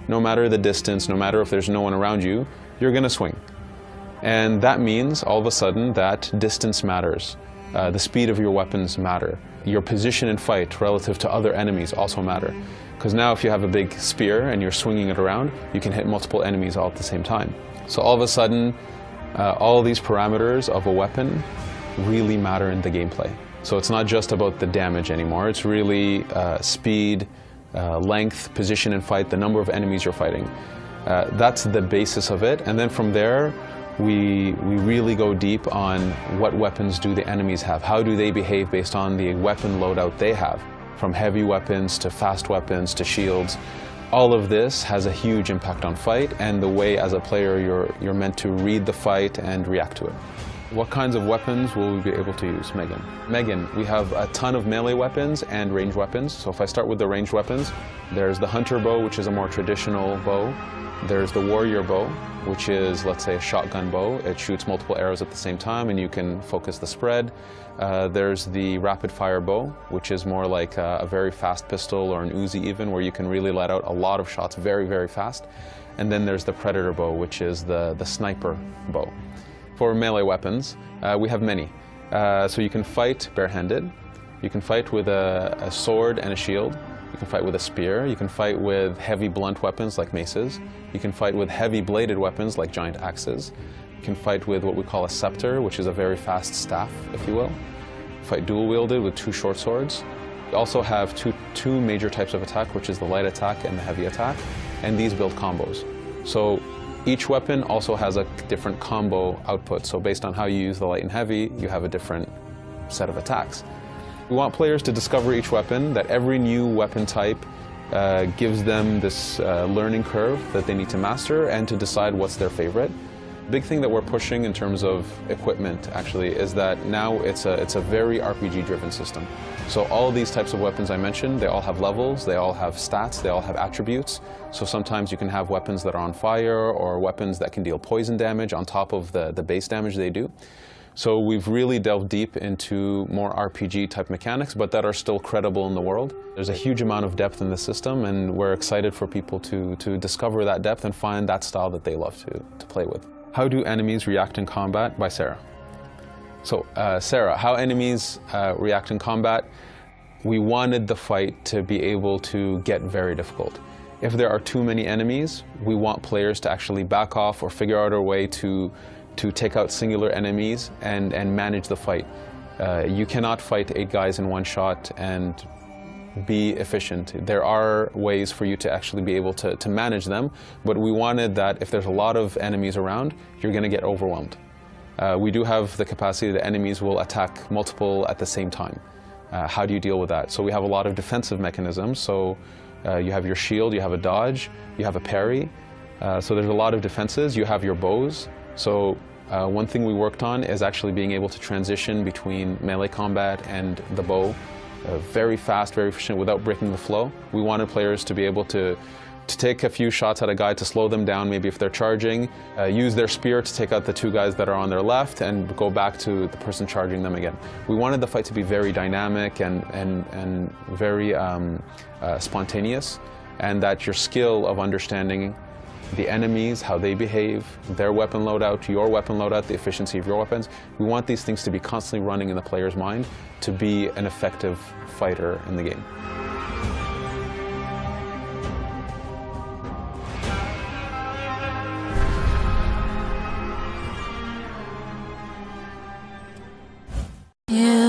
No matter the distance, no matter if there's no one around you, you're going to swing. And that means all of a sudden that distance matters. The speed of your weapons matter. Your position in fight relative to other enemies also matter. Because now if you have a big spear and you're swinging it around, you can hit multiple enemies all at the same time. So all of a sudden, all of these parameters of a weapon really matter in the gameplay. So it's not just about the damage anymore, it's really speed, length, position in fight, the number of enemies you're fighting. That's the basis of it, and then from there we really go deep on what weapons do the enemies have, how do they behave based on the weapon loadout they have, from heavy weapons to fast weapons to shields. All of this has a huge impact on fight and the way as a player you're meant to read the fight and react to it. What kinds of weapons will we be able to use, Megan? Megan, we have a ton of melee weapons and ranged weapons. So if I start with the ranged weapons, there's the hunter bow, which is a more traditional bow. There's the warrior bow, which is, let's say, a shotgun bow. It shoots multiple arrows at the same time and you can focus the spread. There's the rapid fire bow, which is more like a very fast pistol or an Uzi even, where you can really let out a lot of shots very, very fast. And then there's the predator bow, which is the sniper bow. For melee weapons, we have many. So you can fight barehanded, you can fight with a sword and a shield, you can fight with a spear, you can fight with heavy blunt weapons like maces, you can fight with heavy bladed weapons like giant axes, you can fight with what we call a scepter, which is a very fast staff, if you will. Fight dual wielded with two short swords. You also have two major types of attack, which is the light attack and the heavy attack, and these build combos. So each weapon also has a different combo output, so based on how you use the light and heavy, you have a different set of attacks. We want players to discover each weapon, that every new weapon type gives them this learning curve that they need to master and to decide what's their favorite. The big thing that we're pushing in terms of equipment actually is that now it's a very RPG-driven system. So all of these types of weapons I mentioned, they all have levels, they all have stats, they all have attributes. So sometimes you can have weapons that are on fire or weapons that can deal poison damage on top of the base damage they do. So we've really delved deep into more RPG type mechanics, but that are still credible in the world. There's a huge amount of depth in the system and we're excited for people to discover that depth and find that style that they love to play with. How do enemies react in combat? By Sarah. So Sarah, how enemies react in combat? We wanted the fight to be able to get very difficult. If there are too many enemies, we want players to actually back off or figure out a way to take out singular enemies and manage the fight. You cannot fight 8 guys in one shot and be efficient. There are ways for you to actually be able to manage them, but we wanted that if there's a lot of enemies around, you're going to get overwhelmed. We do have the capacity that enemies will attack multiple at the same time. How do you deal with that? So we have a lot of defensive mechanisms. So you have your shield, you have a dodge, you have a parry. So there's a lot of defenses. You have your bows. So one thing we worked on is actually being able to transition between melee combat and the bow very fast, very efficient, without breaking the flow. We wanted players to be able to take a few shots at a guy to slow them down, maybe if they're charging, use their spear to take out the 2 guys that are on their left and go back to the person charging them again. We wanted the fight to be very dynamic and very spontaneous, and that your skill of understanding the enemies, how they behave, their weapon loadout, your weapon loadout, the efficiency of your weapons. We want these things to be constantly running in the player's mind to be an effective fighter in the game. Yeah.